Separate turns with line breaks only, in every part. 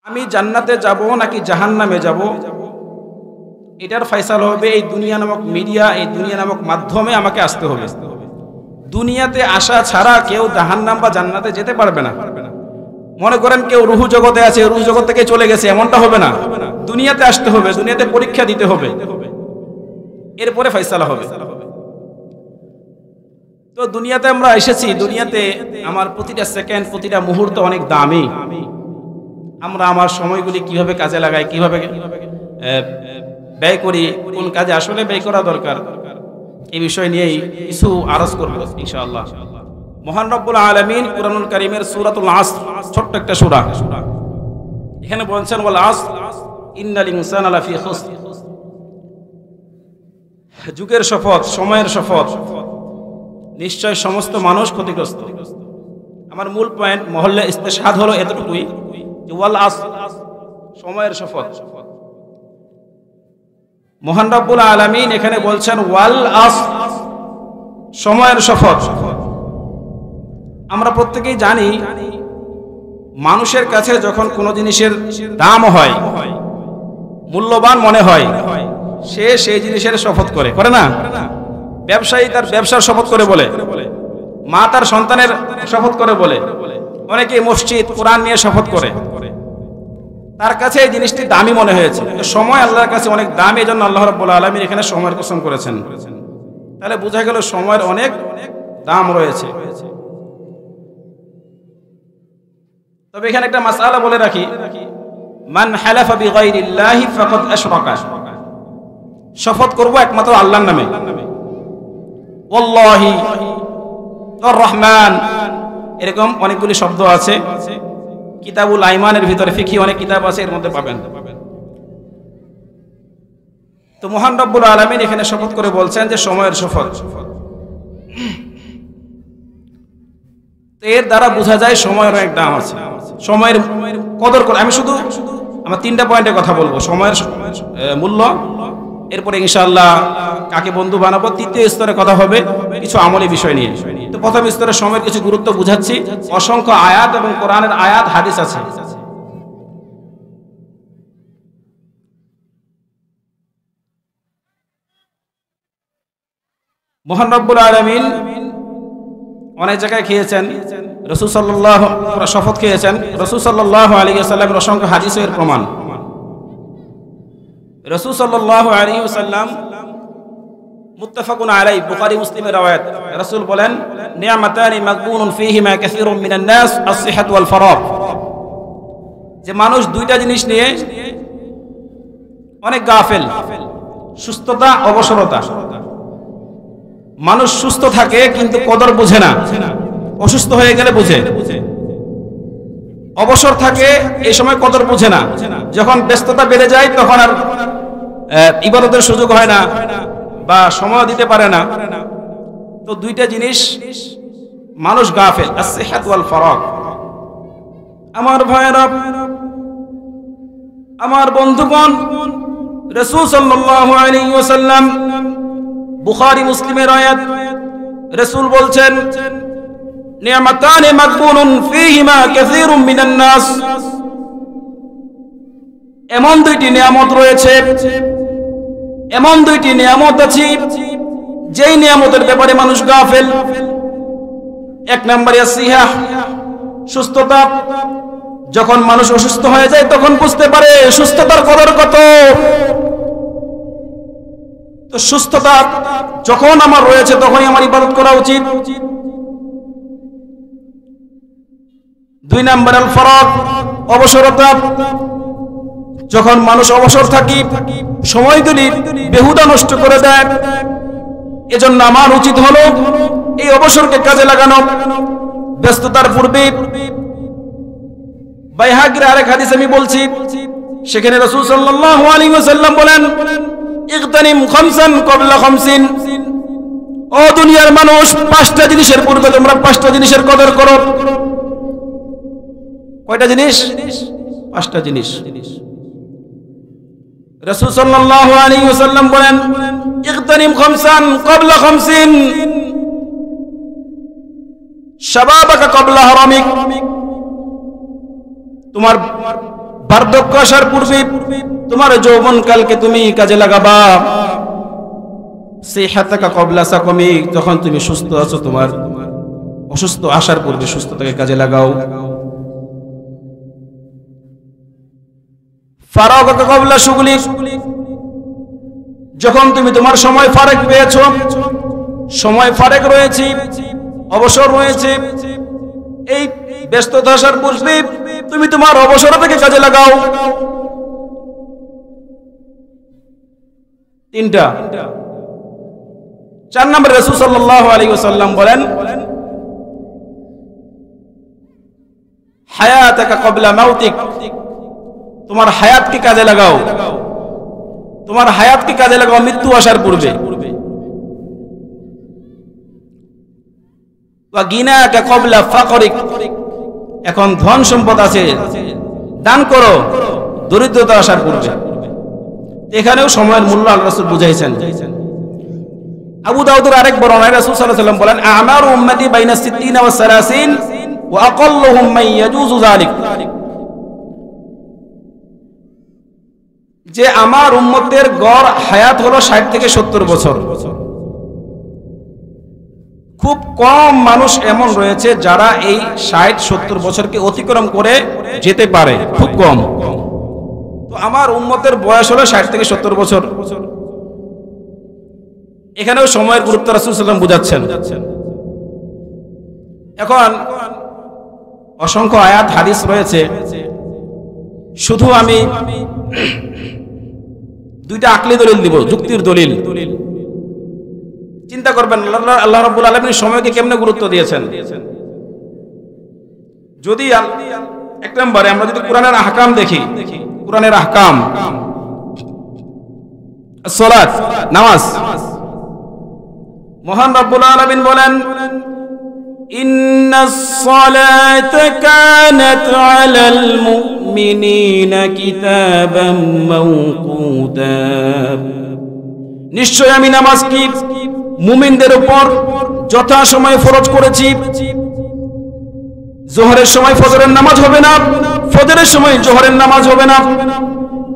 আমি জান্নাতে যাব নাকি জাহান্নামে যাব, এটার ফয়সালা হবে এই দুনিয়া নামক মিডিয়া, এই দুনিয়া নামক মাধ্যমে আমাকে আসতে হবে। দুনিয়াতে আসা ছাড়া কেউ জাহান্নাম বা জান্নাতে যেতে পারবে না। মনে করেন কেউ রুহু জগতে আছে, রুহু জগৎ থেকে চলে গেছে, এমনটা হবে না। দুনিয়াতে আসতে হবে, দুনিয়াতে পরীক্ষা দিতে হবে, এরপরে ফয়সালা হবে। তো দুনিয়াতে আমরা এসেছি, দুনিয়াতে আমার প্রতিটা সেকেন্ড, প্রতিটা মুহূর্ত অনেক দামি। আমরা আমার সময়গুলি কিভাবে কাজে লাগাই, কিভাবে ব্যয় করি, কোন কাজে আসলে ব্যয় করা দরকার, এই বিষয় নিয়েই কিছু আরজ করব ইনশাআল্লাহ। মহান রব্বুল আলামিন কুরআনুল কারীমের সূরাতুল আসর, ছোট্ট একটা সূরা, এখানে বলছেন ওয়াল আসর ইন্নাল ইনসানা লাফি খুসর। যুগের শপথ, সময়ের শপথ, নিশ্চয় সমস্ত মানুষ ক্ষতিগ্রস্ত। আমার মূল পয়েন্ট মহল্লে ইস্তেশহাদ হলো এতটুকুই যে ওয়াল আসর, সময়ের শপথ। মহান রব্বুল আলামিন এখানে বলছেন ওয়াল আসর, সময়ের শপথ। আমরা প্রত্যেকেই জানি মানুষের কাছে যখন কোনো জিনিসের দাম হয়, মূল্যবান মনে হয়, সে সেই জিনিসের শপথ করে, করে না? ব্যবসায়ী তার ব্যবসার শপথ করে বলে, মা তার সন্তানের শপথ করে বলে, অনেকে মসজিদ কোরআন নিয়ে শপথ করে, তার কাছে এই জিনিসটি দামি মনে হয়েছে। সময় আল্লাহর কাছে অনেক দামি, এজন্য আল্লাহ রাব্বুল আলামিন এখানে সময়ের কসম করেছেন। তাহলে বোঝা গেল সময়ের অনেক দাম রয়েছে। তবে এখানে একটা মাসআলা বলে রাখি, মান হালাফা বিগাইরিল্লাহি ফাকাদ আশরাকা, শপথ করব একমাত্র আল্লাহর নামে। ওয়াল্লাহি আর রহমান, এরকম অনেকগুলি শব্দ আছে কিতাবুল আইমানের ভিতরে, ফিকহি অনেক কিতাব আছে, এর মধ্যে পাবেন। তো মহান রব্বুল আলামিন এখানে শপথ করে বলছেন যে সময়ের শপথ। এর দ্বারা বোঝা যায় সময়ের অনেক দাম আছে, সময়ের কদর করে। আমি শুধু আমার 3টা পয়েন্টে কথা বলবো, সময়ের মূল্য, এরপরে ইনশাআল্লাহ কাকে বন্ধু বানাবো, 3য় স্তরে কথা হবে কিছু আমলি বিষয় নিয়ে। তো প্রথম স্তরে সময়ের কিছু গুরুত্ব বুঝাচ্ছি। অসংখ্য আয়াত এবং কোরআনের আয়াত, হাদিস আছে। মহান রব্বুল আলামিন অনেক জায়গায় খেয়েছেন, রাসূল সাল্লাল্লাহু শপথ খেয়েছেন, রাসূল সাল্লাল্লাহু আলাইহি ওয়াসাল্লামের অসংখ্য হাদিসের প্রমাণ। রাসূল সাল্লাল্লাহু আলাইহি ওয়াসাল্লাম মুত্তাফাকুন আলাইহি, বুখারী মুসলিমের রওয়ায়াত, রাসূল বলেন নি'মাতানি মাগবুনুন ফীহিমা কাসীরুম মিনান নাস আস-সিহহাতু ওয়াল ফারাগ, যে মানুষ 2টা জিনিস নিয়ে অনেক গাফেল, সুস্থতা, অবসরতা। মানুষ সুস্থ থাকে কিন্তু কদর বোঝে না, অসুস্থ হয়ে গেলে বোঝে। অবসর থাকে এই সময় কদর বোঝে না, যখন ব্যস্ততা বেড়ে যায় তখন আর ইবাদতের সুযোগ হয় না বা সময় দিতে পারে না। তো 2টা জিনিস মানুষ গাফেল, as-sihhat wal farag। আমার ভাইরা, আমার বন্ধুগণ, রাসূল সাল্লাল্লাহু আলাইহি ওয়াসাল্লাম, বুখারী মুসলিমের আয়াত, রাসূল বলছেন নি'মাতানি মাগবুনুন ফীহিমা কাসীরুম মিনান নাস, এমন 2টি নিয়ামত রয়েছে, এমন 2টি নিয়ামত আছে যেই নিয়ামতের ব্যাপারে মানুষ গাফেল। 1 নম্বরে সিহাহ, সুস্থতা। যখন মানুষ অসুস্থ হয়ে যায় তখন বুঝতে পারে সুস্থতার কদর কত। তো সুস্থতা যখন আমার রয়েছে তখনই আমার ইবাদত করা উচিত। 2 নম্বর আল ফারাগ, অবসরতা। যখন মানুষ অবসর থাকি, সময়গুলি বেহুদা নষ্ট করে দেয়, এজন্য আমার উচিত হলো এই অবসরকে কাজে লাগানো। ব্যস্ততার পূর্বে বাইহাকির আরেক হাদিস আমি বলছি, সেখানে রাসূল সাল্লাল্লাহু আলাইহি ওয়াসাল্লাম বলেন ইগতানিম খামসান ক্বাবলা খামসিন, ও দুনিয়ার মানুষ, 5টা জিনিসের পূর্বে তোমরা 5টা জিনিসের কদর করো। কয়টা জিনিস? 5টা জিনিস। রাসূল সাল্লাল্লাহু আলাইহি ওয়াসাল্লাম বলেন ইগতানিম খামসান ক্বাবলা খামসিন, শাবাবাকা ক্বাবলা হারামিক, তোমার বার্ধক্য আসার পূর্বে তোমার যৌবনকালকে তুমি কাজে লাগাবা। সিহাতাকা ক্বাবলা সাকমিক, যখন তুমি সুস্থ আছো তোমার অসুস্থ আসার পূর্বে সুস্থতাকে কাজে লাগাও। ফারাগাকা ক্বাবলা শুগলিক, যখন তুমি তোমার সময় ফারাক পেয়েছো, সময় ফারাক রয়েছে, অবসর রয়েছে, এই ব্যস্ততা আসার পূর্বে তুমি তোমার অবসরটাকে কাজে লাগাও। তিনটা। 4 নম্বর রাসূল সাল্লাল্লাহু আলাইহি ওয়াসাল্লাম বলেন, হায়াতাকা ক্বাবলা মাউতিক, তোমার হায়াতকে কাজে লাগাও, তোমার হায়াতকে কাজে লাগাও মৃত্যু আসার পূর্বে। ওয়া গিনাকা ক্বাবলা ফাকরিক, এখন ধন সম্পদ আছে, দান করো দরিদ্রতা আসার পূর্বে। এখানেও সময়ের মূল্য আল্লাহ রাসূল বুঝাইছেন। আবু দাউদের আরেক বর্ণনায় রাসূল সাল্লাল্লাহু আলাইহি ওয়াসাল্লাম বলেন, আমারু উম্মতি বাইনা 60 ওয়া 30 ওয়া আকাল্লুহুম মান ইয়াজুজু যালিক, যে আমার উম্মতের গড় হায়াত হলো 60 থেকে 70 বছর। খুব কম মানুষ এমন রয়েছে যারা এই 60-70 বছরকে অতিক্রম করে যেতে পারে, খুব কম। তো আমার উম্মতের বয়স হলো 60 থেকে 70 বছর। এখানেও সময়ের গুরুত্ব রাসূল সাল্লাল্লাহু আলাইহি ওয়াসাল্লাম বুঝাচ্ছেন। এখন অসংখ্য আয়াত হাদিস রয়েছে, শুধু আমি দুইটা আকলি দলিল দিব, যুক্তির দলিল। চিন্তা করবেন আল্লাহ রাব্বুল আলামিন সময়কে কেমনে গুরুত্ব দিয়েছেন। যদি এক নম্বরে আমরা যদি কোরআনের আহকাম দেখি, কোরআনের আহকাম, সালাত, নামাজ, মহান রাব্বুল আলামিন বলেন, ইন্নাস সালাতা কানাত আলাল মুমিনিনা কিতাবাম মাওকুতা, নিশ্চয় আমি নামাজ কি মুমিনদের উপর যথা সময়ে ফরজ করেছি। জোহরের সময় ফজরের নামাজ হবে না, ফজরের সময় জোহরের নামাজ হবে না।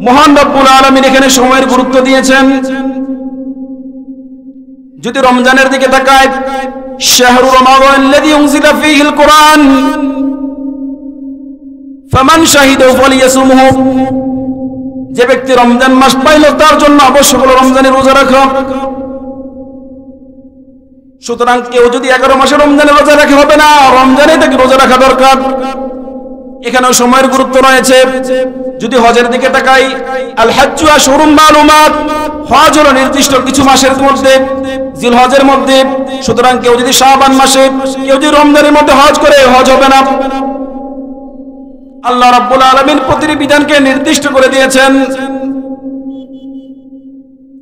মহান রব্বুল আলামিন এখানে সময়ের গুরুত্ব দিয়েছেন। যদি রমজানের দিকে তাকায়, শাহরু রমাদানাল্লাযী উনজিলা ফীহিল কুরআন ফামান শাহিদাহু ফালিয়াসুমহু, যে ব্যক্তি রমজান মাস পাইল তার জন্য আবশ্যক হলো রমজানের রোজা রাখা। সুতরাং কেউ যদি 11 মাসে রমজানের রোজা রাখে হবে না, রমজানে তাকে রোজা রাখা দরকার। এখানেও সময়ের গুরুত্ব রয়েছে। যদি হজের দিকে তাকাই, আল হাজ্জু আশহুরুম মালুমাত, হজ হলো নির্দিষ্ট কিছু মাসের মধ্যে, জিলহজের মধ্যে। সুতরাং কেউ যদি শাবান মাসে, কেউ যদি রমজানের মধ্যে হজ করে, হজ হবে না। আল্লাহ রাব্বুল আলামিন প্রতিটি বিধানকে নির্দিষ্ট করে দিয়েছেন।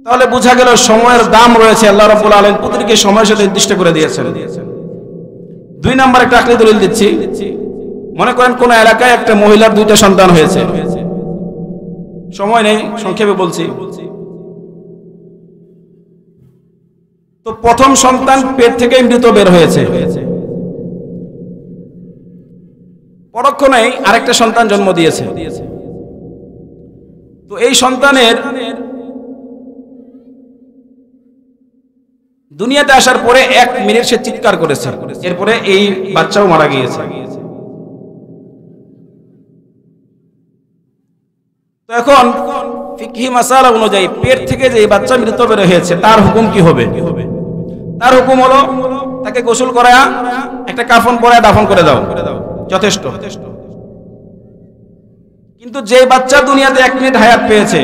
তাহলে বোঝা গেল সময়ের দাম রয়েছে। আল্লাহ রাব্বুল আলামিন প্রতিটিকে সময়ের সাথে নির্দিষ্ট করে দিয়েছেন। 2 নম্বর একটা আকলি দলিল দিচ্ছি। মনে করেন কোন এলাকায় একটা মহিলার 2টা সন্তান হয়েছে, সময় নেই, সংক্ষেপে বলছি। তো প্রথম সন্তান পেট থেকে মৃত বের হয়েছে, পরক্ষণেই আরেকটা সন্তান জন্ম দিয়েছে। তো এই সন্তানের দুনিয়াতে আসার পরে 1 মিনিট সে চিৎকার করেছে, এরপরে এই বাচ্চাও মারা গিয়েছে। তো এখন ফিকহি মাসালা অনুযায়ী পেট থেকে যে বাচ্চা মৃত বের হয়েছে তার হুকুম কি হবে? তার হুকুম হলো তাকে গোসল করায়া একটা কাফন পরায়া দাফন করে দাও, যথেষ্ট। কিন্তু যে বাচ্চা দুনিয়াতে 1 মিনিট হায়াত পেয়েছে,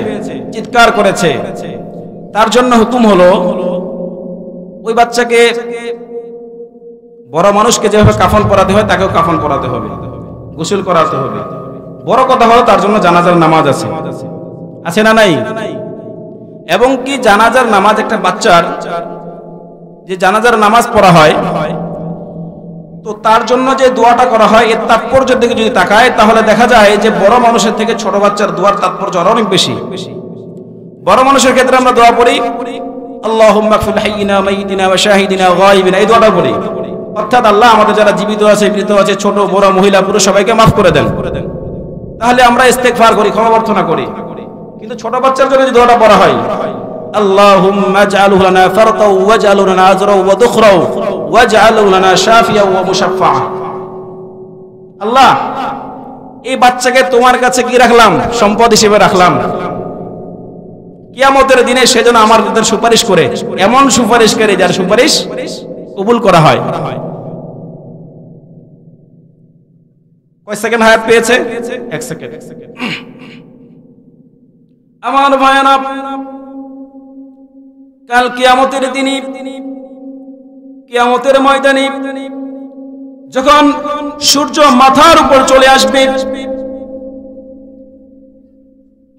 চিৎকার করেছে, তার জন্য হুকুম হলো ওই বাচ্চাকে, বড় মানুষকে যেভাবে কাফন পরাতে হয় তাকেও কাফন পরাতে হবে, গোসল করাতে হবে। বড় কথা হলো তার জন্য জানাজার নামাজ আছে, আছে না নাই? এবং কি জানাজার নামাজ, একটা বাচ্চার যে জানাজার নামাজ পড়া হয়, তো তার জন্য যে দোয়াটা করা হয় এর তাৎপর্যের দিকে যদি তাকায় তাহলে দেখা যায় যে বড় মানুষের থেকে ছোট বাচ্চার দোয়ার তাৎপর্য অনেক বেশি। বড় মানুষের ক্ষেত্রে আমরা দোয়া পড়ি আল্লাহুম্মা গফির হাইয়িনা মাইয়িতিনা ওয়া শাহিদিনা গায়িবিনা, এই দোয়াটা পড়ি। অর্থাৎ আল্লাহ আমাদের যারা জীবিত আছে, মৃত আছে, ছোট বড় মহিলা পুরুষ সবাইকে মাফ করে দেন। তাহলে আমরা ইস্তেগফার করি, ক্ষমা প্রার্থনা করি। কিন্তু ছোট বাচ্চার জন্য যদি দোয়াটা পড়া হয়, আল্লাহুম্মা জাআলহু লানা ফারতাও ওয়াজআলহু লানা আজরাও ওয়া দুখরাও ওয়াজআলহু লানা শাফিয়া ওয়া মুশাফফা, আল্লাহ এই বাচ্চাকে তোমার কাছে কি রাখলাম? সম্পদ হিসেবে রাখলাম। কিয়ামতের দিনে সে যেন আমাদের সুপারিশ করে, এমন সুপারিশকারী যার সুপারিশ কবুল করা হয়। কয় সেকেন্ড হায়াত পেয়েছে? 1 সেকেন্ড। আমার ভাইরা, কাল কিয়ামতের দিনে, কিয়ামতের ময়দানে যখন সূর্য মাথার উপর চলে আসবে,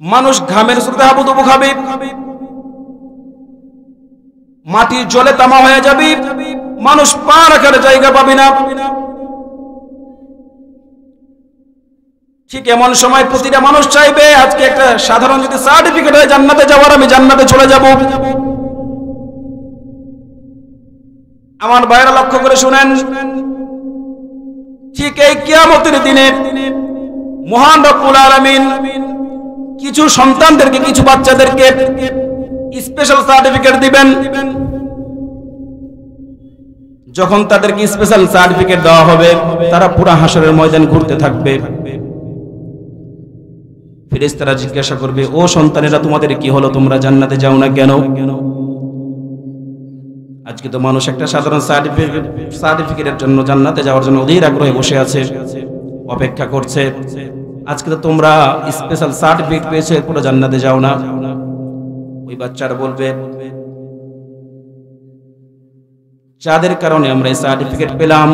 মানুষ ঘামের স্রোতে হাবুডুবু খাবে, মাটি জলে তামা হয়ে যাবে, মানুষ পা রাখার জায়গা পাবে না। ঠিক এমন সময় প্রতিটা মানুষ চাইবে আজকে একটা সাধারণ যদি সার্টিফিকেট হয় জান্নাতে যাওয়ার, আমি জান্নাতে চলে যাব। আমার ভাইরা লক্ষ্য করে শুনেন, ঠিক এই কিয়ামতের দিনে মহান রব্বুল আলামিন কিছু সন্তানদেরকে, কিছু বাচ্চাদেরকে স্পেশাল সার্টিফিকেট দিবেন। যখন তাদেরকে স্পেশাল সার্টিফিকেট দেওয়া হবে, তারা পুরা হাসরের ময়দান ঘুরতে থাকবে। ফেরেশতারা জিজ্ঞাসা করবে, ও সন্তানেরা তোমাদের কি হলো, তোমরা জান্নাতে যাও না কেন? আজকে তো মানুষ একটা সাধারণ সার্টিফিকেটের জন্য জান্নাতে যাওয়ার জন্য অধীর আগ্রহে বসে আছে, অপেক্ষা করছে। আজকে তো তোমরা স্পেশাল সার্টিফিকেট পেয়েছো, এরপরে জান্নাতে যাও না। ওই বাচ্চারা বলবে, যাদের কারণে আমরা এই সার্টিফিকেট পেলাম,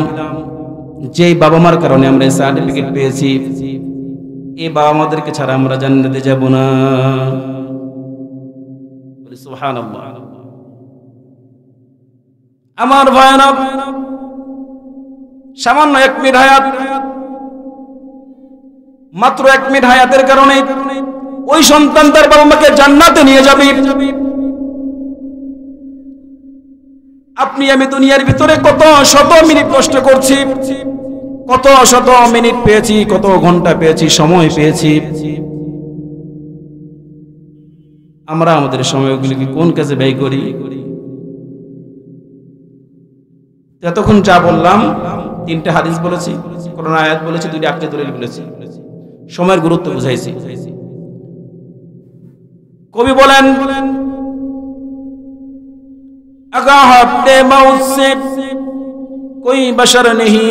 যেই বাবা মার কারণে আমরা এই সার্টিফিকেট পেয়েছি, এই বাবা মাদেরকে ছাড়া আমরা জান্নাতে যাব না। বলি সুবহানাল্লাহ। আমার ভাইরা, সামান্য 1 মিনিট হায়াত, মাত্র 1 মিনিট হায়াতের কারণে ওই সন্তান তার বাবা মাকে জান্নাতে নিয়ে যাবে। আপনি আমি দুনিয়ার ভিতরে কত শত মিনিট কষ্ট করছি, কত শত মিনিট পেয়েছি, কত ঘন্টা পেয়েছি, সময় পেয়েছি। আমরা আমাদের সময়গুলিকে কোন কাজে ব্যয় করি? এতক্ষণ যা বললাম, 3টা হাদিস বলেছি, কোরআন আয়াত বলেছি, 2টি আকীদা দলিল বলেছি, সময়ের গুরুত্ব বুঝাইছি। কবি বলেন, আগাহ আপনে মৌত সে কোই বশর নেহি,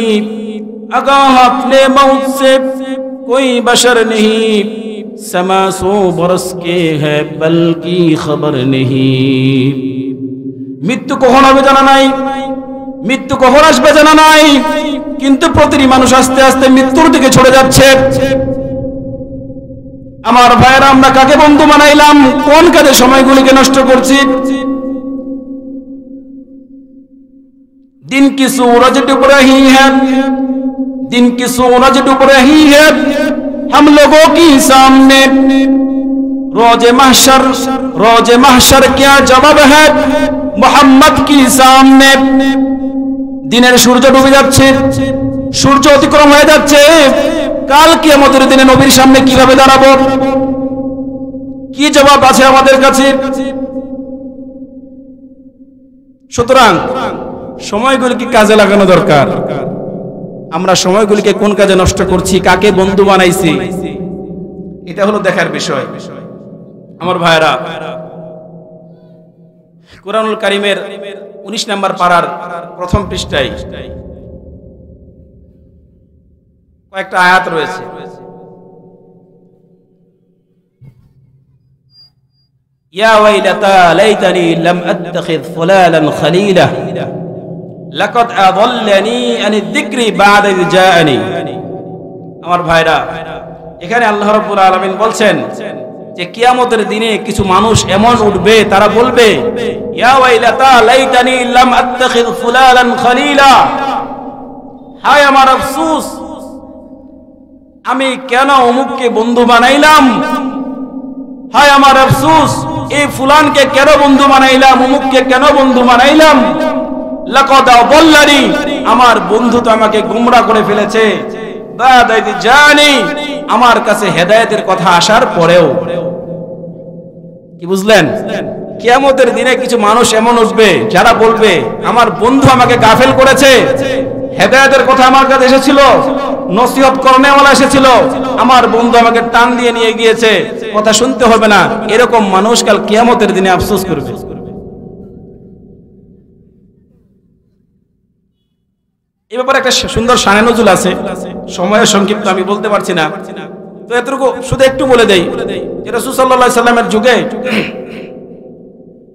আগাহ আপনে মৌত সে কোই বশর নেহি, সমা সো বরস কে হ্যায় পল কি খবর নেহি। মৃত্যু কখন হবে জানা নাই, মৃত্যু কখন আসবে জানা নাই, কিন্তু প্রতিটি মানুষ আস্তে আস্তে মৃত্যুর দিকে ছড়ে যাচ্ছে। আমার ভাইয়েরা, আমরা কাকে বন্ধু বানাইলাম? কোন কাজে সময়গুলিকে নষ্ট করছি? दिन की सूरज डूब रही है, दिन की सूरज डूब रही है हम लोगों की सामने, रोजे महशर क्या जवाब है मोहम्मद की सामने। দিনের সূর্য ডুবে যাচ্ছে, সূর্য অতিক্রম হয়ে যাচ্ছে, কাল কিয়ামতের দিনে নবীর সামনে কিভাবে দাঁড়াবো? কি জবাব আছে আমাদের কাছে? সুতরাং সময়গুলিকে কাজে লাগানো দরকার। আমরা সময়গুলিকে কোন কাজে নষ্ট করছি, কাকে বন্ধু বানাইছি, এটা হলো দেখার বিষয়। আমার ভাইরা, কুরআনুল কারীমের 19 নম্বর পারার প্রথম পৃষ্ঠায় কয়েকটা আয়াত রয়েছে। ইয়া ওয়াইলাতা লাইতানি লাম আত্তাখিয ফুলালান খলিলা লাকাদ আযাল্লানি আনিদ যিকরি বা'দা ইয জাআনি। আমার ভাইরা, এখানে আল্লাহ রাব্বুল আলামিন বলছেন যে কিয়ামতের দিনে কিছু মানুষ এমন উঠবে, তারা বলবে, ইয়া ওয়াইলাতা লাইতানি লাম আত্তাখিয ফুলালান খলিলা, হায় আমার আফসোস, আমি কেন অমুককে বন্ধু বানাইলাম, হায় আমার আফসোস, এই ফুলানকে কেন বন্ধু বানাইলাম, অমুককে কেন বন্ধু বানাইলাম। লাকাদ আযাল্লানি, আমার বন্ধু তো আমাকে গোমরা করে ফেলেছে, বা'দা ইয জাআনি, আমার কাছে হেদায়েতের কথা আসার পরেও। কি বুঝলেন? কিয়ামতের দিনে কিছু মানুষ এমন উঠবে যারা বলবে আমার বন্ধু আমাকে গাফেল করেছে, হেদায়েতের কথা আমার কাছে এসেছিল, নসিহত করনেওয়ালা এসেছিল, আমার বন্ধু আমাকে টান দিয়ে নিয়ে গিয়েছে, কথা শুনতে হবে না। এরকম মানুষ কাল কিয়ামতের দিনে আফসোস করবে। এই ব্যাপারে একটা সুন্দর শানে নজুল আছে, সময়ের সংক্ষিপ্ত আমি বলতে পারছি না, তো এতটুকু শুধু একটু বলে দেই যে রাসূল সাল্লাল্লাহু আলাইহি সাল্লামের যুগে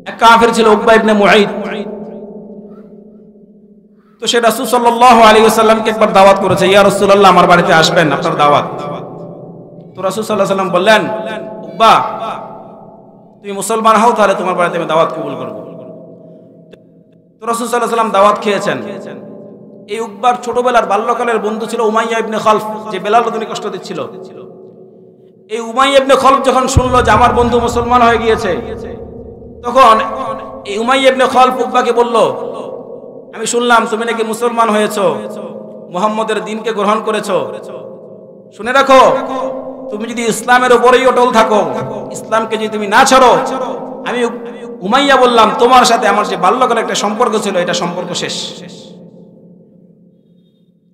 এক কাফের ছিল উকবা ইবনে মুআইদ। তো সে রাসূল সাল্লাল্লাহু আলাইহি ওয়াসাল্লামকে একবার দাওয়াত করেছে, ইয়া রাসূলুল্লাহ আমার বাড়িতে আসবেন, আপনার দাওয়াত। তো রাসূল সাল্লাল্লাহু আলাইহি ওয়াসাল্লাম বললেন, উকবা তুমি মুসলমান হও, তাহলে তোমার বাড়িতে আমি দাওয়াত কবুল করব। তো রাসূল সাল্লাল্লাহু আলাইহি ওয়াসাল্লাম দাওয়াত খেয়েছেন। এই উকবার ছোটবেলার বাল্যকালের বন্ধু ছিল উমাইয়া ইবনে খালফ, যে বেলাল রাদিয়াল্লাহু কষ্ট দিচ্ছিল। এই উমাইয়া ইবনে খালফ যখন শুনলো যে আমার বন্ধু মুসলমান হয়ে গিয়েছে, তখন এই উমাইয়া ইবনে খালফ উকবাকে বলল, আমি শুনলাম তুমি নাকি মুসলমান হয়েছো, মুহাম্মদের দ্বীনকে গ্রহণ করেছো। শুনে রাখো, তুমি যদি ইসলামের উপরেই অটল থাকো, ইসলামকে যদি তুমি না ছাড়ো, আমি উমাইয়া বললাম তোমার সাথে আমার যে বাল্যকালের একটা সম্পর্ক ছিল, এটা সম্পর্ক শেষ,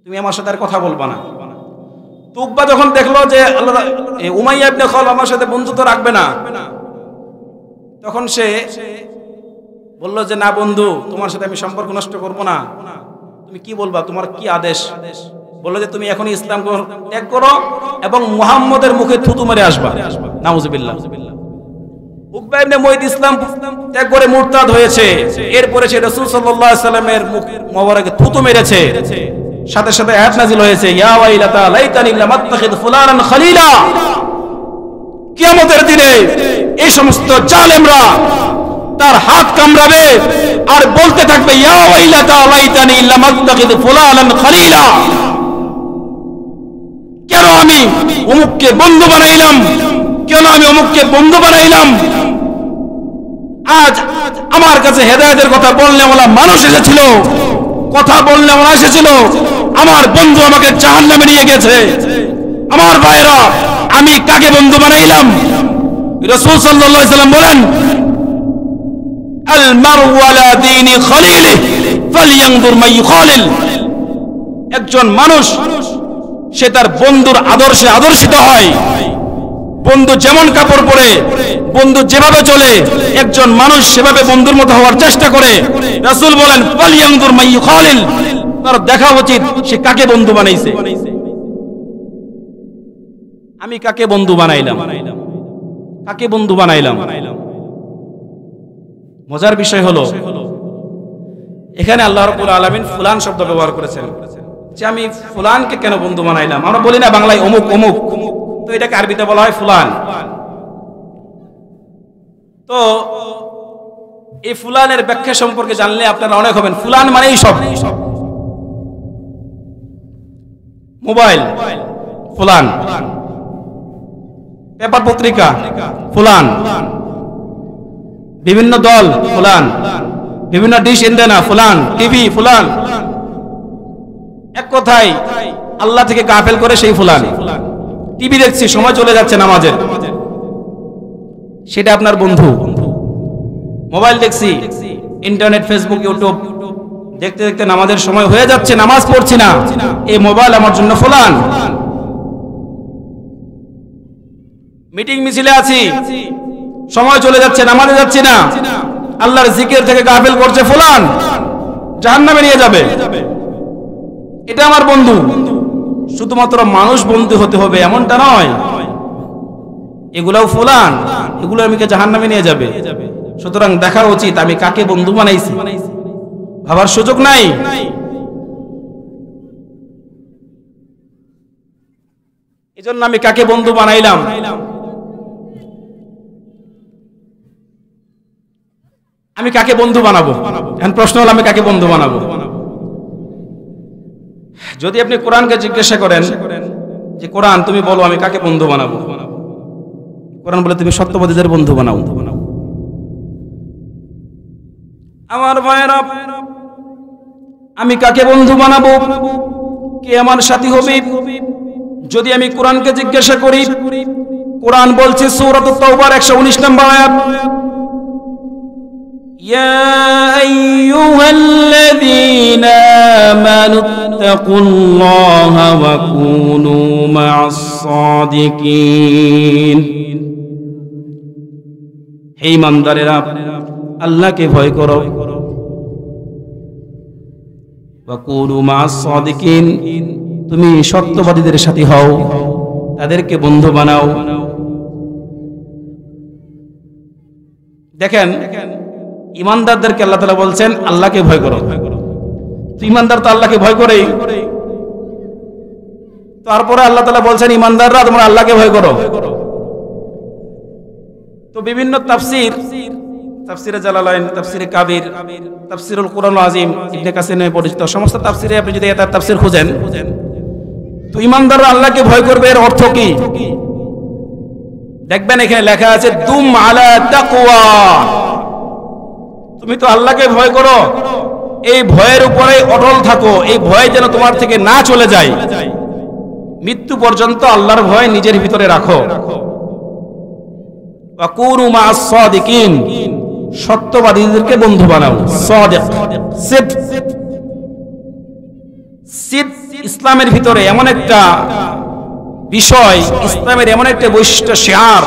তুমি আমার সাথে আর কথা বলবা না। তো উকবা যখন দেখলো যে উমাইয়া ইবনে খালফ আমার সাথে বন্ধুত্ব রাখবে না, তখন সে বলল যে না বন্ধু, তোমার সাথে আমি সম্পর্ক নষ্ট করব না, তুমি কি বলবা, তোমার কি আদেশ? বললো যে তুমি এখনই ইসলাম ত্যাগ করো এবং মুহাম্মদের মুখে থুতু মেরে আসবা। নাউজুবিল্লাহ। উকবা ইবনে মুআইদ ইসলাম ত্যাগ করে মুরতাদ হয়েছে, এরপরে সে রাসূল সাল্লাল্লাহু আলাইহি সাল্লামের মুখ মোবারকে থুতু মেরেছে। সাথে সাথে আয়াত নাযিল হয়েছে, ইয়া ওয়াইলাতা লাইতানি লাম আত্তাখিদ ফুলানান খলিলা। কিয়ামতের দিনে এই সমস্ত জালেমরা তার হাত কামড়াবে আর বলতে থাকবে, ইয়া ওয়াইলাতা লাইতানি লাম আত্তাখিদ ফুলানান খলিলা। কেন আমি অমুককে বন্ধু বানাইলাম, কেন আমি অমুককে বন্ধু বানাইলাম। আজ আমার কাছে হেদায়েতের কথা বললে ওলা মানুষ এসেছিল, কথা বললে ওরা এসেছিল, আমার বন্ধু আমাকে জাহান্নামে নিয়ে গেছে। আমার ভাইরা, আমি কাকে বন্ধু বানাইলাম? রাসূল সাল্লাল্লাহু আলাইহি ওয়াসাল্লাম বলেন, আল মারউ আলা দীনি খলিলিহি ফালইয়ানজুর মান ইখালিল। একজন মানুষ সে তার বন্ধুর আদর্শে আদর্শিত হয়। বন্ধু যেমন কাপড় পরে, বন্ধু যেভাবে চলে, একজন মানুষ সেভাবে বন্ধুর মতো হওয়ার চেষ্টা করে। রাসূল বলেন, ফালইয়ানজুর মান ইখালিল, তার দেখা উচিত সে কাকে বন্ধু বানাইছে। আমি কাকে বন্ধু বানাইলাম, কাকে বন্ধু বানাইলাম। মজার বিষয় হলো, এখানে আল্লাহ রাব্বুল আলামিন ফুলান শব্দ ব্যবহার করেছেন, যে আমি ফুলানকে কেন বন্ধু বানাইলাম। আমরা বলি না বাংলায় অমুক অমুক, তো এটাকে আরবিতে বলা হয় ফুলান। তো এই ফুলানের ব্যাখ্যা সম্পর্কে জানলে আপনারা অনেক হবেন। ফুলান মানেই সব, মোবাইল ফুলান, পেপার পত্রিকা ফুলান, বিভিন্ন দল ফুলান, বিভিন্ন ডিশ এন্টেনা ফুলান, টিভি ফুলান। এক কথায় আল্লাহ থেকে গাফেল করে সেই ফুলান। টিভি দেখছি, সময় চলে যাচ্ছে নামাজের, সেটা আপনার বন্ধু। মোবাইল দেখছি, ইন্টারনেট, ফেসবুক, ইউটিউব দেখতে দেখতে নামাজের সময় হয়ে যাচ্ছে, নামাজ পড়ছি না, এই মোবাইল আমার জন্য ফুলান। মিটিং মিছিলে আছি, সময় চলে যাচ্ছে, নামাজে যাচ্ছি না, আল্লাহর জিকির থেকে গাফেল করছে ফুলান, জাহান্নামে নিয়ে যাবে। এটা আমার বন্ধু। শুধুমাত্র মানুষ বন্ধু হতে হবে এমনটা নয়, এগুলাও ফুলান, এগুলো আমাকে জাহান্নামে নিয়ে যাবে। সুতরাং দেখা উচিত আমি কাকে বন্ধু বানাইছি, ভাবার সুযোগ নাই। এজন্য আমি কাকে বন্ধু বানাইলাম। আমি কাকে বন্ধু বানাবো? এখন প্রশ্ন হলো আমি কাকে বন্ধু বানাবো। যদি আপনি কোরআনকে জিজ্ঞাসা করেন যে কোরআন তুমি বলো আমি কাকে বন্ধু বানাবো, কোরআন বলে তুমি সত্যবাদীদের বন্ধু বানাও। আমার ভাইরা, আমি কাকে বন্ধু বানাবো, কে আমার সাথী হবে, যদি আমি কোরআনকে জিজ্ঞাসা করি, কোরআন বলছে সূরাতুত তাওবার 119 নম্বর আয়াত, ইয়া আইয়ুহাল্লাযীনা আমানুত্তাকুল্লাহা ওয়া কুনু মা'আস সাদিকিন। হে ঈমানদারেরা, আল্লাহকে ভয় করো। ওয়া কুনু মা'আস সাদিকিন, তুমি সত্যবাদীদের সাথী হও, তাদেরকে বন্ধু বানাও। দেখেন, ঈমানদারদেরকে আল্লাহ তাআলা বলছেন আল্লাহকে ভয় করো। তো ঈমানদার তো আল্লাহকে ভয় করেই, তারপরে আল্লাহ তাআলা বলছেন ঈমানদাররা তোমরা আল্লাহকে ভয় করো। তো বিভিন্ন তাফসিরে জালালাইন, তাফসিরে কাবির, তাফসিরুল কুরআনুল আযীম, ইবনে কাসির নামে পরিচিত সমস্ত তাফসিরে আপনি যদি এটা তাফসির খুঁজেন, তো ঈমানদাররা আল্লাহকে ভয় করবে এর অর্থ কি দেখবেন এখানে লেখা আছে দুম আলা তাকওয়া। তুমি তো আল্লাহকে ভয় করো, এই ভয়ের উপরে অটল থাকো, এই ভয় যেন তোমার থেকে না চলে যায়, মৃত্যু পর্যন্ত আল্লাহর ভয় নিজের ভিতরে রাখো। ওয়া কুনু মা'আস সাদিকিন, সত্যবাদীদেরকে বন্ধু বানাও। সাদিক, সিদক ইসলামের ভিতরে এমন একটা বিষয়, ইসলামের এমন একটা বৈশিষ্ট্য, শিয়ার,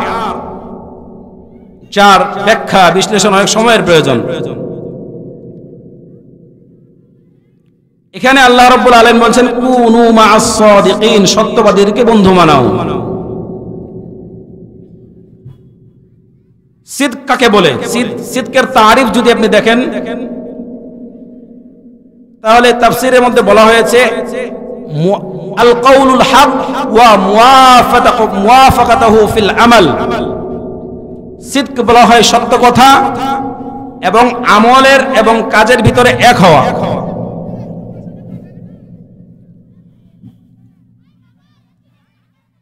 যার ব্যাখ্যা বিশ্লেষণ অনেক সময়ের প্রয়োজন। এখানে আল্লাহ রাব্বুল আলামিন বলছেন কুনু মা'আস সাদিকিন, সত্যবাদীদেরকে বন্ধু বানাও। সিদক কাকে বলে? সিদকের তারিফ যদি আপনি দেখেন, তাহলে তাফসীরের মধ্যে বলা হয়েছে আল কাউলুল হক ওয়া মুওয়াফাকাতুহু ফিল আমাল। সিদক বলা হয় সত্য কথা এবং আমলের এবং কাজের ভিতরে এক হওয়া।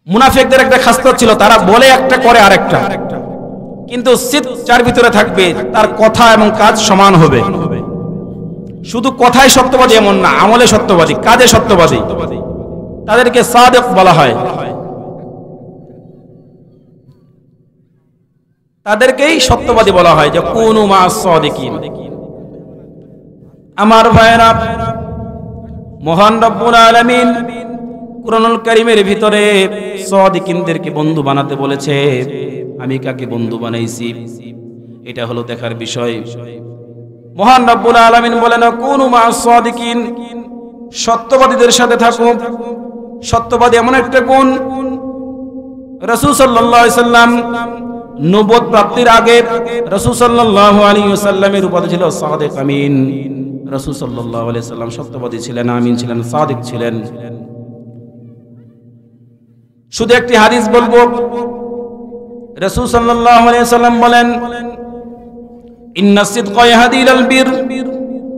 মুনাফিকদের একটা খাসলত ছিল, তারা বলে একটা করে আরেকটা, কিন্তু সিদক যার ভিতরে থাকবে তার কথা এবং কাজ সমান হবে। শুধু কথায় সত্যবাদী এমন না, আমলে সত্যবাদী, কাজে সত্যবাদী, তাদেরকে সাদিক বলা হয়। তাদেরকেই সত্যবাদী বলা হয়, যে কুনু মা'আস সাদিকিন। আমার ভাইরা, মহান রব্বুল আলামিন কুরআনুল কারীমের ভিতরে সাদিকিনদেরকে বন্ধু বানাতে বলেছে। আমি কাকে বন্ধু বানাইছি এটা হলো দেখার বিষয়। মহান রব্বুল আলামিন বলেন কুনু মা'আস সাদিকিন, সত্যবাদীদের সাথে থাকো। সত্যবাদী এমন একটা গুণ, রাসূল সাল্লাল্লাহু আলাইহি সাল্লাম নবুয়ত প্রাপ্তির আগে রাসূল সাল্লাল্লাহু আলাইহি ওয়াসাল্লামের উপাধি ছিল সাদিক আমিন। রাসূল সাল্লাল্লাহু আলাইহি সাল্লাম সত্যবাদী ছিলেন, আমিন ছিলেন, সাদিক ছিলেন। শুধু একটি হাদিস বলবো, রাসূল সাল্লাল্লাহু আলাইহি ওয়াসাল্লাম বলেন ইন্নাস সিদকা ইয়াহদি ইলাল বির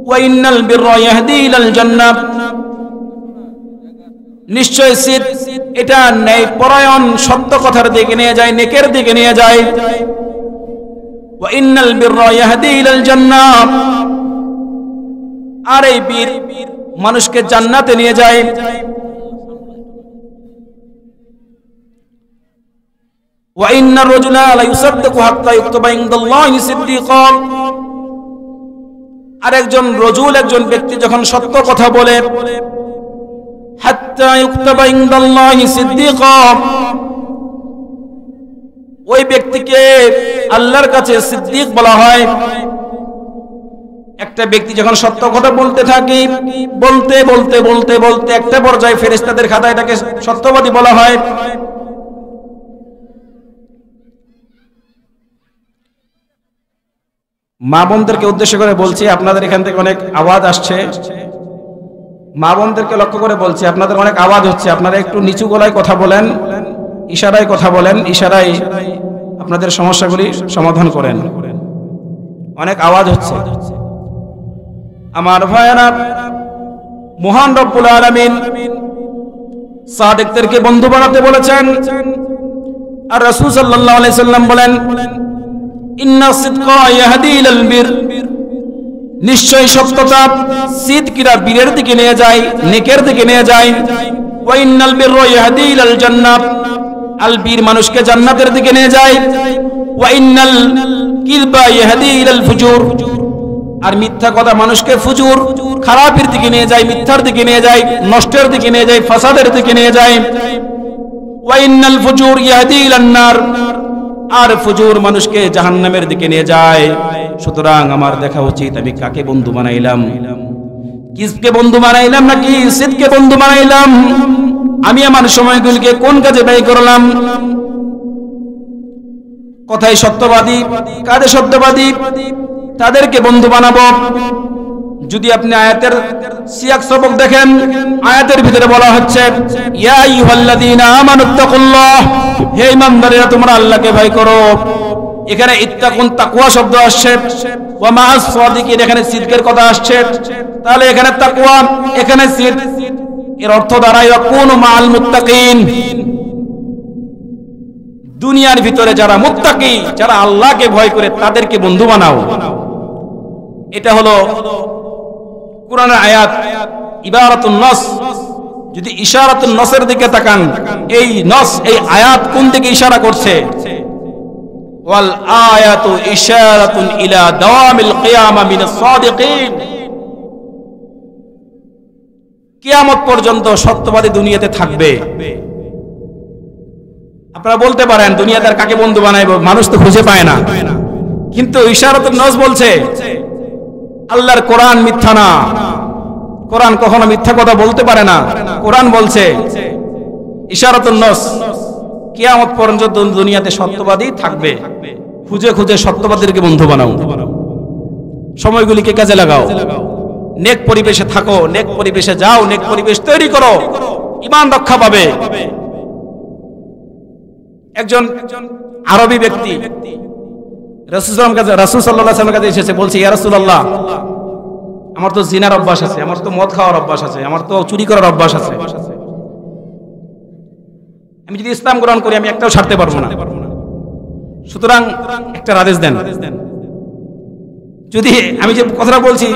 ওয়া ইন্নাল বিররা ইয়াহদি ইলাল জান্নাহ। নিশ্চয় সিদক এটা ন্যায় পরায়ণ, সত্য কথার দিকে নিয়ে যায়, নেকের দিকে নিয়ে যায়। ওয়া ইন্নাল বিররা ইয়াহদি ইলাল জান্নাহ, আর এই বীর মানুষকে জান্নাতে নিয়ে যায়। ওয়া ইন্নার রাজুলা লা ইউসাদ্দিকু হাত্তা ইউকতাবা ইনদাল্লাহি সিদ্দিকা। আর একজন ব্যক্তি যখন সত্য কথা বলে, হাত্তা ইউকতাবা ইনদাল্লাহি সিদ্দিকা, ওই ব্যক্তিকে আল্লাহর কাছে সিদ্দিক বলা হয়। একটা ব্যক্তি যখন সত্য কথা বলতে থাকে, বলতে বলতে বলতে বলতে একটা পর্যায়ে ফেরেশতাদের খাতায় তাকে সত্যবাদী বলা হয়। মা বোনদেরকে উদ্দেশ্য করে বলছি, আপনাদের এখান থেকে অনেক আওয়াজ আসছে। মা বোনদেরকে লক্ষ্য করে বলছি, আপনাদের অনেক আওয়াজ হচ্ছে। আপনারা একটু নিচু গলায় কথা বলেন, ইশারায় কথা বলেন, ইশারায় আপনাদের সমস্যাগুলি সমাধান করেন। অনেক আওয়াজ হচ্ছে। আমার ভাইয়েরা, মহান রব্বুল আলামিন সাদিকদেরকে বন্ধু বানাতে বলেছেন। আর রাসূল সাল্লাল্লাহু আলাইহি সাল্লাম বলেন ইন্নাস সিদকা ইয়াহদি ইলাল বির, নিশ্চয় সত্যতা সিদকিরা বীরের দিকে নিয়ে যায়, নেকের দিকে নিয়ে যায়। ওয়া ইন্নাল বিররা ইয়াহদি ইলাল জান্নাহ, আল বীর মানুষকে জান্নাতের দিকে নিয়ে যায়। ওয়া ইন্নাল কিযবা ইয়াহদি ইলাল ফুজুর, আর মিথ্যা কথা মানুষকে ফুজুর খারাপের দিকে নিয়ে যায়, মিথ্যার দিকে নিয়ে যায়, নষ্টের দিকে নিয়ে যায়, ফাসাদের দিকে নিয়ে যায়। ওয়া ইন্নাল ফুজুর ইয়াহদি ইলান নার, আর ফুজুর মানুষকে জাহান্নামের দিকে নিয়ে যায়। সুতরাং আমার দেখা উচিত আমি কাকে বন্ধু বানাইলাম, কিসকে বন্ধু বানাইলাম নাকি সিদকে বন্ধু বানাইলাম, আমি আমার সময়গুলিকে কোন কাজে ব্যয় করলাম। কথায় সত্যবাদী, কাজে সত্যবাদী, তাদেরকে বন্ধু বানাবো। যদি আপনি আয়াতের সিয়াক সবক দেখেন, আয়াতের ভিতরে বলা হচ্ছে ইয়া আইয়ুহাল্লাযীনা আমানুত্তাকুল্লাহ, হে ঈমানদারেরা তোমরা আল্লাহকে ভয় করো। এখানে ইত্তাকুন তাকওয়া শব্দ আসছে, ওয়া মাআস সাদিকিন এখানে সিদকের কথা আসছে। তাহলে এখানে তাকওয়া, এখানে সিদ, এর অর্থ দাঁড়ায় ওয়াকুনু মাআল মুত্তাকিন, দুনিয়ার ভিতরে যারা মুত্তাকি, যারা আল্লাহকে ভয় করে তাদেরকে বন্ধু বানাও। এটা হলো কোরআনের আয়াত ইবারাতুন নাস। যদি ইশারাতুন নাসের দিকে তাকান, এই নাস, এই আয়াত কোন দিকে ইশারা করছে? ওয়াল আয়াতু ইশারাতুন ইলা দাওয়ামিল কিয়ামা মিনাস সাদিকিন, কিয়ামত পর্যন্ত সত্যবাদী দুনিয়াতে থাকবে। আপনারা বলতে পারেন দুনিয়াতে আর কাকে বন্ধু বানাইবো, মানুষ তো খুঁজে পায় না। কিন্তু ইশারাতুন নাস বলছে আল্লাহর কোরআন মিথ্যা না, কোরআন কখনো মিথ্যা কথা বলতে পারে না। কোরআন বলছে ইশারাতুন নাস, কিয়ামত পর্যন্ত দুনিয়াতে সত্যবাদী থাকবে। খুঁজে খুঁজে সত্যবাদীদেরকে বন্ধু বানাও, সময়গুলিকে কাজে লাগাও, নেক পরিবেশে থাকো, নেক পরিবেশে যাও, নেক পরিবেশ তৈরি করো, ঈমান রক্ষা পাবে। একজন আরবি ব্যক্তি রাসূল সাল্লাল্লাহু আলাইহি ওয়াসাল্লামের কাছে এসেছে, বলছে ইয়া রাসূলুল্লাহ, আমার তো জিনার অভ্যাস আছে, আমার তো মদ খাওয়ার অভ্যাস আছে, আমার তো চুরি করার অভ্যাস আছে, আমি যদি ইসলাম গ্রহণ করি আমি একটাও ছাড়তে পারবো না। সুতরাং একটা আদেশ দেন। যদি আমি যে কথাটা বলছি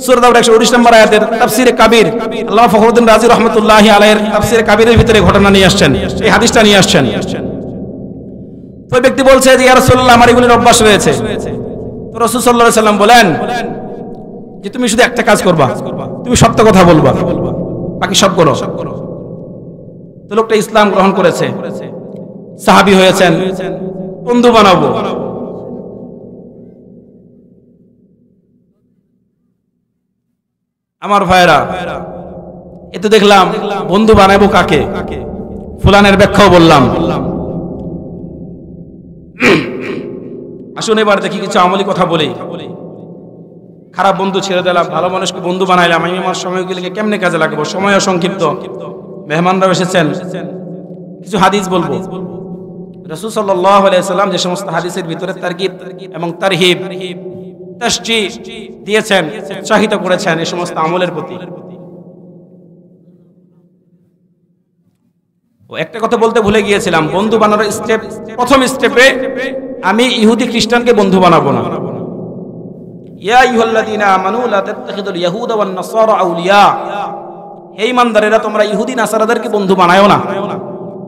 সূরা দাউদ 119 নম্বর আয়াতের তাফসীরে কাবীর, আল্লামা ফখরুদ্দিন রাজি রাহমাতুল্লাহি আলাইহির তাফসীরে কাবীরের ভিতরে ঘটনা নিয়ে আসছেন, এই হাদিসটা নিয়ে আসছেন। তো ওই ব্যক্তি বলছে যে ইয়া রাসূলুল্লাহ, আমার এগুলির অভ্যাস রয়েছে। তো রাসূল সাল্লাল্লাহু আলাইহি ওয়াসাল্লাম বলেন যে তুমি শুধু একটা কাজ করবা, তুমি সত্য কথা বলবা, বাকি সব করো। তো লোকটা ইসলাম গ্রহণ করেছে, সাহাবী হয়েছেন, বন্ধু বানাবো। আমার ভাইরা, এতে দেখলাম বন্ধু বানাবো কাকে, ফুলানের ব্যাখ্যাও বললাম। আসুন এবার দেখি কিছু আমলি কথা বলি। খারাপ বন্ধু ছেড়ে দিলাম, ভালো মানুষকে বন্ধু বানাইলাম, আমি আমার সময়গুলিকে কেমনে কাজে লাগাবো? সময় সংক্ষিপ্ত, মেহমানরাও এসেছেন, কিছু হাদিস বলবো। রাসূল সাল্লাল্লাহু আলাইহি ওয়াসাল্লাম যে সমস্ত হাদিসের ভিতরে তারগিব এবং তারহিব, তাশজী দিয়েছেন, উৎসাহিত করেছেন এই সমস্ত আমলের প্রতি। ও একটা কথা বলতে ভুলে গিয়েছিলাম, বন্ধু বানানোর স্টেপ, প্রথম স্টেপে আমি ইহুদি খ্রিস্টানকে বন্ধু বানাবো না। ইয়া আইয়ুহাল্লাযীনা আমানু লা তাত্তাখিযুল ইয়াহুদা ওয়ান নাসারা আউলিয়া, হে ঈমানদারেরা তোমরা ইহুদি নাসারাদেরকে বন্ধু বানায়ো না।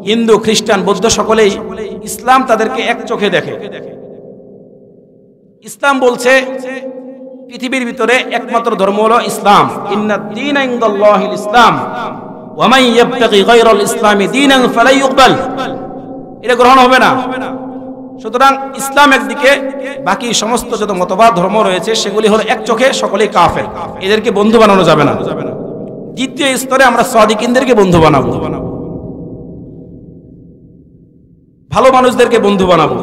হিন্দু, খ্রিস্টান, বৌদ্ধ সকলেই ইসলাম তাদেরকে এক চোখে দেখে। ইসলাম বলছে পৃথিবীর ভিতরে একমাত্র ধর্ম হলো ইসলাম। ইন্নাদ দীনা ইনদাল্লাহিল ইসলাম ওয়া মান ইয়াবতাগি গায়রাল ইসলামি দীনান ফালা ইউকবাল, এটা গ্রহণ হবে না। সুতরাং ইসলাম একদিকে, বাকি সমস্ত যত মতবাদ ধর্ম রয়েছে সেগুলি হলো এক চোখে সকলেই কাফের, এদেরকে বন্ধু বানানো যাবে না। দ্বিতীয় স্তরে আমরা সাদিকিনদেরকে বন্ধু বানাবো, ভালো মানুষদেরকে বন্ধু বানাবো,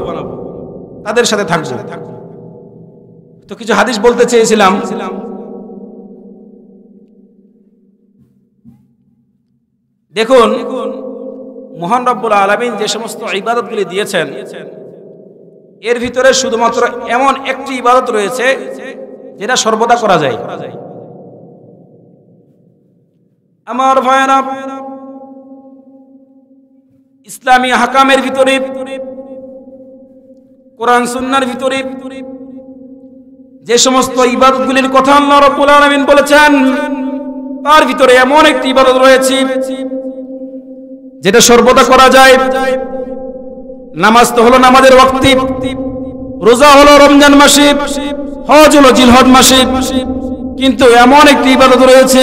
তাদের সাথে থাকবো। তো কিছু হাদিস বলতে চেয়েছিলাম। দেখুন, মহান রব্বুল আলামিন যে সমস্ত ইবাদতগুলি দিয়েছেন, এর ভিতরে শুধুমাত্র এমন একটি ইবাদত রয়েছে যেটা সর্বদা করা যায়। আমার ভাইরা, ইসলামী হাকামের ভিতরে, কোরআন সুন্নাহর ভিতরে যে সমস্ত ইবাদতগুলির কথা আল্লাহ রাব্বুল আলামিন বলেছেন, তার ভিতরে এমন একটি ইবাদত রয়েছে যেটা সর্বদা করা যায়। নামাজ তো হলো নামাজের ওয়াক্তি, রোজা হলো রমজান মাসে, হজ হলো জিলহজ মাসে, কিন্তু এমন একটি ইবাদত রয়েছে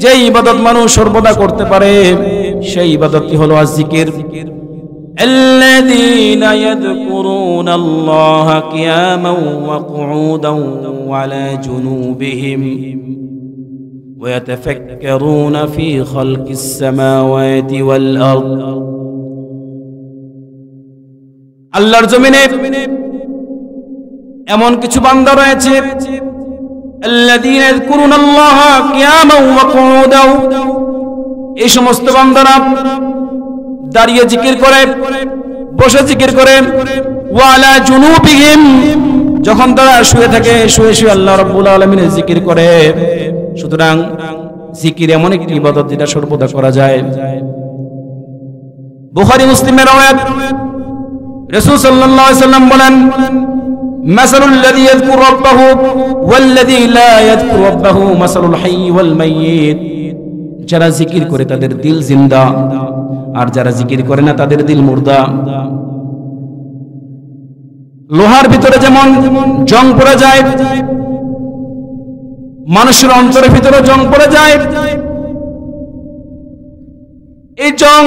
যে ইবাদত মানুষ সর্বদা করতে পারে, সেই ইবাদতটি হলো আয-যিকির। আল্লাযীনা ইয়াযকুরুনা আল্লাহা কিয়ামান ওয়া কুউদান ওয়া আলা জুনুবিহিম ওয়া ইয়াতাফাক্কারুনা ফি খালকিস সামাওয়াতি ওয়াল আরদ। আল্লাহর জমিনে এমন কিছু বান্দা রয়েছে, আল্লাযীনা ইয়াযকুরুনা আল্লাহা কিয়ামান ওয়া কুউদান, এই সমস্ত বান্দারা দাঁড়িয়ে জিকির করে, বসে জিকির করে, ওয়া আলা জুনুবিহিম, যখন তারা শুয়ে থাকে শুয়ে শুয়ে আল্লাহ রাব্বুল আলামিনের জিকির করে। সুতরাং জিকির এমন একটি ইবাদত যেটা সর্বদা করা যায়। বুখারী মুসলিমের রাওয়ায়াত, রাসূল সাল্লাল্লাহু আলাইহি ওয়াসাল্লাম বলেন, মাসালুল লাযী ইয়াযকুরু রাব্বাহু ওয়াল লাযী লা ইয়াযকুরু রাব্বাহু মাসালুল হাইয়্যি ওয়াল মাইয়্যিত। যারা জিকির করে তাদের দিল জিন্দা, আর যারা জিকির করে না তাদের দিল মুর্দা। লোহার ভিতরে যেমন জং পড়ে যায়, মানুষের অন্তরের ভিতরে জং পড়ে যায়, এই জং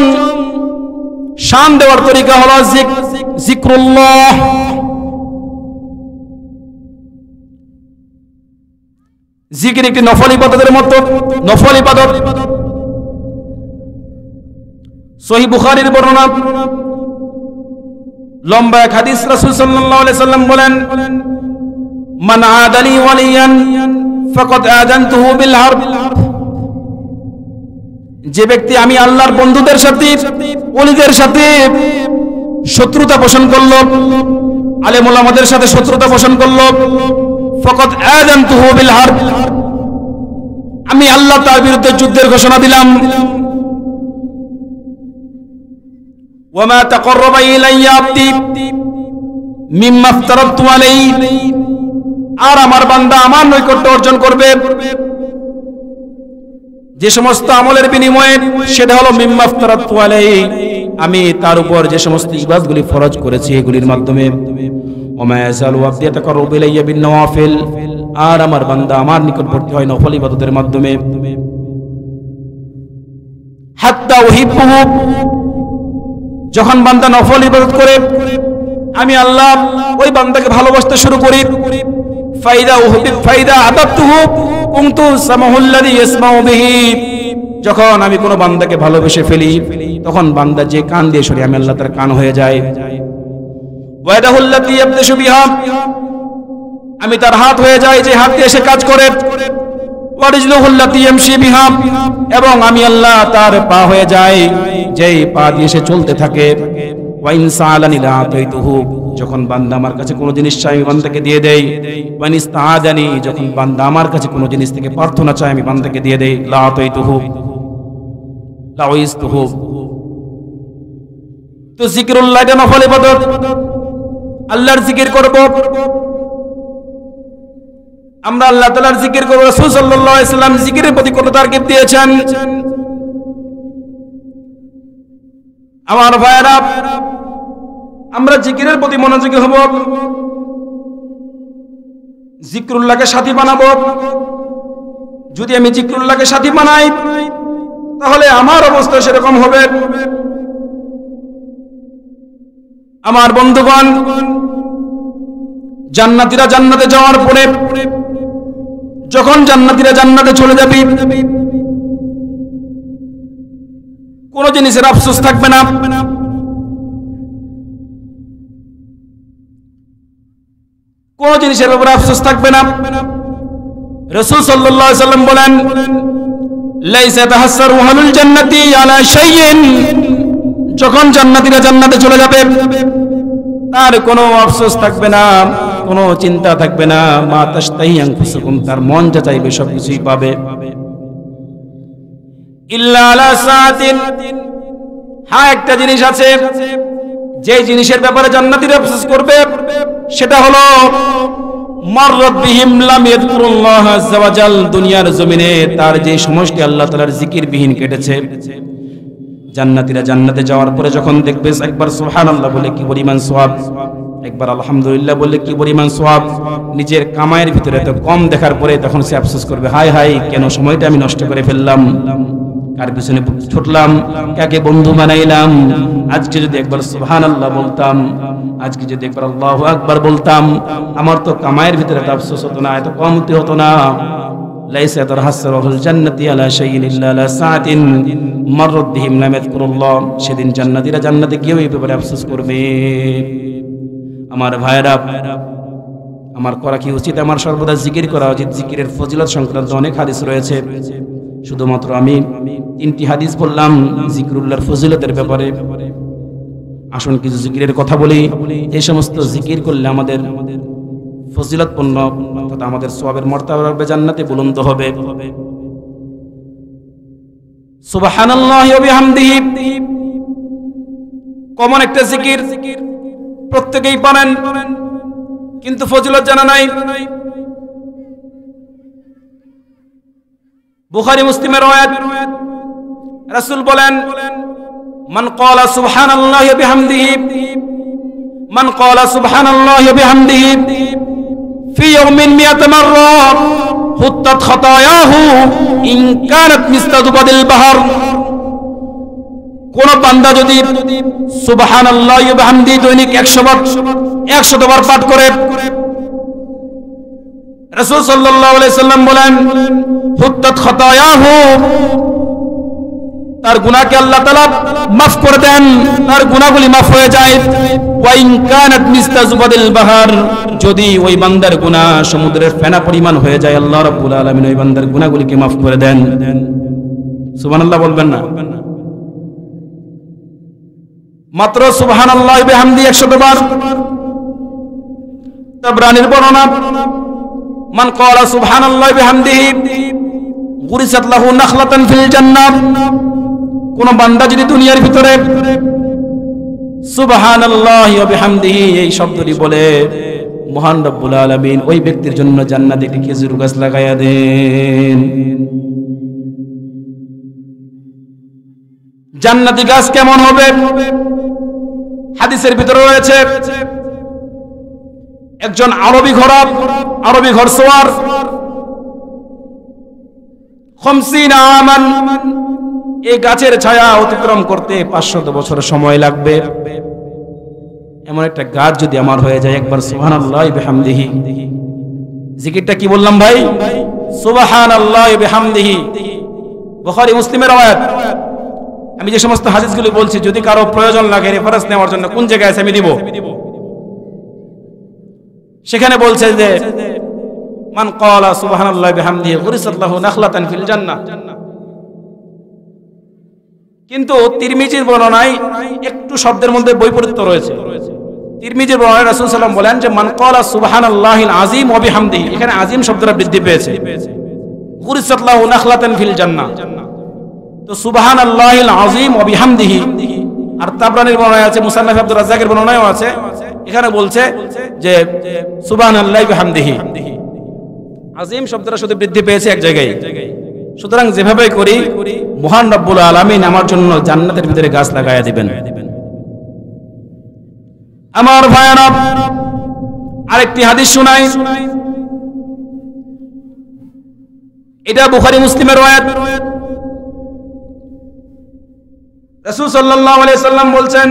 শান দেওয়ার তরিকা হলো যিকরুল্লাহ। জিকির একটি নফল ইবাদতের মতো, নফল ইবাদত। সহিহ বুখারীর বর্ণনা, লম্বা এক হাদিস, রাসূল সাল্লাল্লাহু আলাইহি সাল্লাম বলেন, মান আদালি ওয়ালিয়ান ফাকাদ আযানতুহু বিল হারব। যে ব্যক্তি আমি আল্লাহর বন্ধুদের সাথে, ওলিদের সাথে শত্রুতা পোষণ করল, আলেম ওলামাদের সাথে শত্রুতা পোষণ করল, ফাকাদ আযানতুহু বিল হারব, আমি আল্লাহ তার বিরুদ্ধে যুদ্ধের ঘোষণা দিলাম। ওয়ামা তাকাররাবা ইলাইয়া আবদি মিম্মা ইফতারাতু আলাইহি, আর আমার বান্দা আমার নৈকট্য অর্জন করবে যে সমস্ত আমলের বিনিময়ে, সেটা হলো মিম্মা ইফতারাতু আলাইহি, আমি তার উপর যে সমস্ত ইবাদতগুলি ফরজ করেছি এগুলির মাধ্যমে। ওমা ইয়াযালু আবদি ইয়াতাকাররাবু ইলাইয়া বিন নওয়াফিল, আর আমার বান্দা আমার নিকটবর্তী হয় নফল ইবাদতের মাধ্যমে। হাত্তা উহিব্বুহু, যখন বান্দা নফল ইবাদত করে আমি আল্লাহ ওই বান্দাকে ভালোবাসতে শুরু করি। ফাইদা আহাব্বতুহু কুনতু সামাহুল্লাযী ইয়াসমাউ বিহি, যখন আমি কোনো বান্দাকে ভালোবেসে ফেলি তখন বান্দা যে কান দিয়ে শুনে আমি আল্লাহ তার কান হয়ে যায়। ওয়াদাহুল্লাতী ইয়াবতাশু বিহা, আমি তার হাত হয়ে যায় যে হাত দিয়ে সে কাজ করে। ওয়ারিজলুহুল্লাতী ইয়ামশি বিহা, এবং আমি আল্লাহ তার পা হয়ে যায় যেই পা দিয়ে সে চলতে থাকে। ওয়া ইন সাআলানি লা আতাইতুহু, যখন বান্দা আমার কাছে কোনো জিনিস চাই আমি বান্দাকে দিয়ে দেই। ওয়া ইন ইসতাআদানি, যখন বান্দা আমার কাছে কোনো জিনিস থেকে প্রার্থনা চায় আমি বান্দাকে দিয়ে দেই। লা আতাইতুহু লা উইস্তুহু। তো যিকরুল্লাহ এটা নফল ইবাদত, আল্লাহর জিকির করব, আমরা আল্লাহ তাআলার জিকির করব। রাসূল সাল্লাল্লাহু আলাইহি ওয়াসাল্লাম জিকিরের প্রতি কত তারগিব দিয়েছেন। আমার ভাইরা, আমরা জিকিরের প্রতি মনোযোগী হব, যিকরুল্লাহকে সাথী বানাবো। যদি আমি যিকরুল্লাহকে সাথী বানাই তাহলে আমার অবস্থা সেরকম হবে। আমার বন্ধুগণ, জান্নাতীরা জান্নাতে যাওয়ার পরে যখন জান্নাতীরা জান্নাতে চলে যাবে কোন জিনিসের আফসোস থাকবে না। কোন জিনিসের ব্যাপারে আফসোস থাকবে না। রাসূল সাল্লাল্লাহু আলাইহি ওয়াসাল্লাম বলেন, লাইসা তাহাসসারু আহলুল জান্নাতি আলা শাইইন, যখন জান্নাতীরা জান্নাতে চলে যাবে তার কোনো আফসোস থাকবে না, কোনো চিন্তা থাকবে না। মা তাশতাহি আনফুসুকুম, তার মন যা চাইবে সবকিছুই পাবে। ইল্লা আলা সাআতিন, হ্যাঁ একটা জিনিস আছে যে জিনিসের ব্যাপারে জান্নাতীরা আফসোস করবে, সেটা হলো মাররাত বিহিম লাম ইয়াযকুরুল্লাহ আযজা ওয়া জাল, দুনিয়ার জমিনে তার যে সমষ্টি আল্লাহ তাআলার জিকির বিহীন কেটেছে, জান্নাতীরা জান্নাতে যাওয়ার পরে যখন দেখবে একবার সুবহানাল্লাহ বলে কি পরিমাণ সওয়াব, একবার আলহামদুলিল্লাহ বললে কি পরিমাণ সওয়াব, নিজের কামাইয়ের ভিতরে এত কম দেখার পরে তখন সে আফসোস করবে, হায় হায় কেন সময়টা আমি নষ্ট করে ফেললাম, কার পিছনে ছুটলাম, কাকে বন্ধু বানাইলাম। আজকে যদি একবার সুবহানাল্লাহ বলতাম, আজকে যদি একবার আল্লাহু আকবার বলতাম, আমার তো কামাইয়ের ভিতরে এত আফসোস হতো না, এত কমতি হতো না। লাইসা তারহাসরুল জান্নাতি আলা শাইইন ইল্লা আলা সাআতিন মাররাত বিহিম লাম ইয়াযকুরুল্লাহ। সেদিন জান্নাতীরা জান্নাতে গিয়েও এই ব্যাপারে আফসোস করবে। আমার ভাইরা, আমার করা কি উচিত? আমার সর্বদা জিকির করা উচিত। জিকিরের ফজিলত সংক্রান্ত অনেক হাদিস রয়েছে, শুধুমাত্র আমি 3টি হাদিস বললাম জিকরুল্লাহর ফজিলতের ব্যাপারে। আসুন কিছু জিকিরের কথা বলি, এই সমস্ত জিকির করলে আমাদের ফজিলতপূর্ণ অর্থাৎ আমাদের সওয়াবের মর্তবা হবে, জান্নাতে বুলন্দ হবে। সুবহানাল্লাহি ওয়া বিহামদিহি কমন একটা জিকির, প্রত্যেকেই পারেন, কিন্তু ফজিলত জানা নাই। বুখারী মুসলিমের রওয়ায়াত, রাসূল বলেন, মান ক্বালা সুবহানাল্লাহি ওয়া বিহামদিহি, মান ক্বালা সুবহানাল্লাহি ওয়া বিহামদিহি ফি ইয়াওমিন মিয়াত মাররা হুত্তাত খাতায়াহু ইন কানাত মিসলা যুবাদিল বাহর। কোন বান্দা যদি সুবহানাল্লাহি ওয়া বিহামদিহি দৈনিক 100 বার পাঠ করে, রাসূল সাল্লাল্লাহু আলাইহি সাল্লাম বলেন, হুত্তাত খাতায়াহু, তার গুনাহকে আল্লাহ তাআলা মাফ করে দেন, তার গুনাহগুলি মাফ হয়ে যায়। ওয়া ইন কানাত মিসলা যুবাদিল বাহর, যদি ওই বান্দার গুনাহ সমুদ্রের ফেনা পরিমাণ হয়ে যায়, আল্লাহ রাব্বুল আলামিন ওই বান্দার গুনাহগুলিকে মাফ করে দেন। সুবহানাল্লাহ বলবেন না? মাত্র সুবহানাল্লাহি ওয়া বিহামদিহি 100 বার। তাবরানীর বর্ণনা, মান ক্বালা সুবহানাল্লাহি ওয়া বিহামদিহি গুরিসাত লাহু নাখলাতান ফিল জান্নাহ। কোন বান্দা যদি দুনিয়ার ভিতরে সুবহানাল্লাহি ওয়া বিহামদিহি এই শব্দটি বলে, মহান রব্বুল আলামিন ওই ব্যক্তির জন্য জান্নাতে একটি খেজুর গাছ লাগায়া দেন। জান্নাতি গাছ কেমন হবে? হাদিসের ভিতরে রয়েছে, একজন আরবি ঘোড়সওয়ার 50 আমান, এই গাছের ছায়া অতিক্রম করতে 500 বছর সময় লাগবে। এমন একটা গাছ যদি আমার হয়ে যায়, একবার সুবহানাল্লাহি বিহামদিহি, জিকিরটা কি বললাম ভাই? সুবহানাল্লাহি বিহামদিহি। বুখারী মুসলিমের রওয়ায়াত। আমি যে সমস্ত হাদিসগুলো বলছি, যদি কারো প্রয়োজন লাগে রেফারেন্স নেওয়ার জন্য কোন জায়গায় আছে আমি দিব। সেখানে বলছে যে মান ক্বালা সুবহানাল্লাহি বিহামদিহি গুরিসাত লাহু নাখলাতান ফিল জান্নাহ। কিন্তু তিরমিজির বর্ণনায় একটু শব্দের মধ্যে বৈপরীত্য রয়েছে। তিরমিজির বর্ণনায় রাসূল সাল্লাল্লাহু আলাইহি ওয়াসাল্লাম বলেন যে মান ক্বালা সুবহানাল্লাহিল আযীম ওয়া বিহামদিহি, এখানে আযীম শব্দটা বৃদ্ধি পেয়েছে, গুরিসাত লাহু নাখলাতান ফিল জান্নাহ। তো সুবহানাল্লাহিল আযীম ওয়া বিহামদিহি। আর তাবরানীর বর্ণনায় আছে, মুসান্নাফ আব্দুর রাজ্জাকের বর্ণনায়ও আছে, এখানে বলছে যে সুবহানাল্লাহি বিহামদিহি। আযীম শব্দটা শুধু বৃদ্ধি পেয়েছে এক জায়গায়। সুতরাং যেভাবে করি, মহান রব্বুল আলামিন আমার জন্য জান্নাতের ভিতরে গাছ লাগায়া দিবেন। আমার ভাইরা, আরেকটি হাদিস শুনাই, এটা বুখারী মুসলিমের রওয়ায়াত। রাসূল সাল্লাল্লাহু আলাইহি সাল্লাম বলছেন,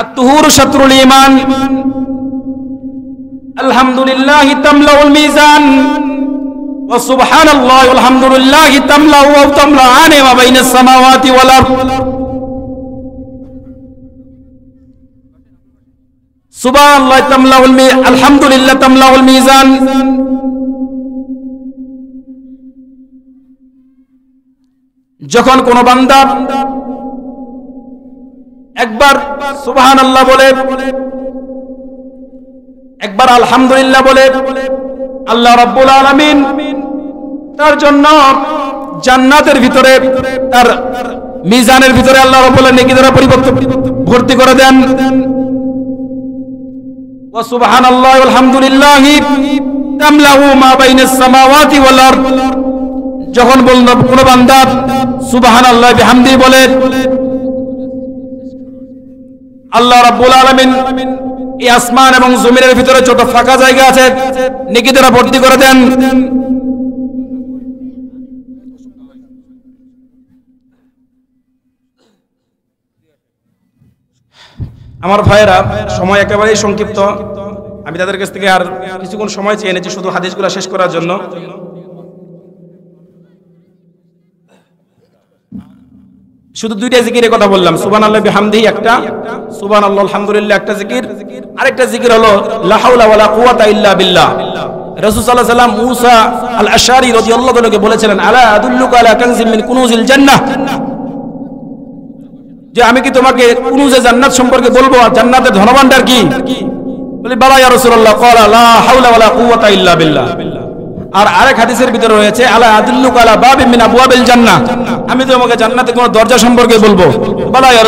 আত-তুহুরু শাতরুল ঈমান, আলহামদুলিল্লাহি তামলাউল মিজান, ওয়া সুবহানাল্লাহি ওয়াল হামদুলিল্লাহি তামলাউ ওয়া তামলাআনি মা বাইনাস সামাওয়াতি ওয়াল আরদ। সুবহানাল্লাহি তামলাউল মিজান, আলহামদুলিল্লাহি তামলাউল মিজান। যখন কোন বান্দা একবার সুবহানাল্লাহ বলে, একবার আলহামদুলিল্লাহ বলে, আল্লাহ রাব্বুল আলামিন তার জন্য জান্নাতের ভিতরে, তার মিজানের ভিতরে আল্লাহ রাব্বুল আলামিন নেকি দ্বারা ভর্তি করে দেন। ওয়া সুবহানাল্লাহি ওয়াল হামদুলিল্লাহি তামলাউ মা বাইনাস সামাওয়াতি ওয়াল আরদ। যখন কোন বান্দা সুবহানাল্লাহ বিহামদি বলে, আল্লাহ রাব্বুল আলামিন এই আসমান এবং জমিনের ভিতরে যত ফাঁকা জায়গা আছে নেকি দ্বারা ভর্তি করে দেন। আমার ভাইয়েরা, সময় একেবারেই সংক্ষিপ্ত, আমি তাদের কাছ থেকে আর কিছুক্ষণ সময় চেয়ে এনেছি শুধু হাদিসগুলো শেষ করার জন্য। শুধু দুইটা জিকিরের কথা বললাম, সুবহানাল্লাহি বিহামদিহি একটা, সুবহানাল্লাহ আলহামদুলিল্লাহ একটা জিকির, আরেকটা জিকির হলো লা হাওলা ওয়ালা কুওয়াতা ইল্লা বিল্লাহ। রাসূল সাল্লাল্লাহু আলাইহি ওয়াসাল্লাম মুসা আল আশআরী রাদিয়াল্লাহু তাআলাকে বলেছিলেন, আলা আদুল্লুকা আলা কানজিম মিন কুনুজিল জান্নাহ, যে আমি কি তোমাকে কুনুজে জান্নাত সম্পর্কে বলবো, আর জান্নাতের ধনভাণ্ডার কি? বলি বালা ইয়া রাসূলুল্লাহ, ক্বালা লা হাওলা ওয়ালা কুওয়াতা ইল্লা বিল্লাহ। আর আরেক হাদিসের ভিতরে রয়েছে আলা আদুল্লুকা আলা বাবিন মিন আবওয়াবিল জান্নাহ, আমি তোমাকে জান্নাতের কোন দরজা সম্পর্কে বলবো, বালা ইয়া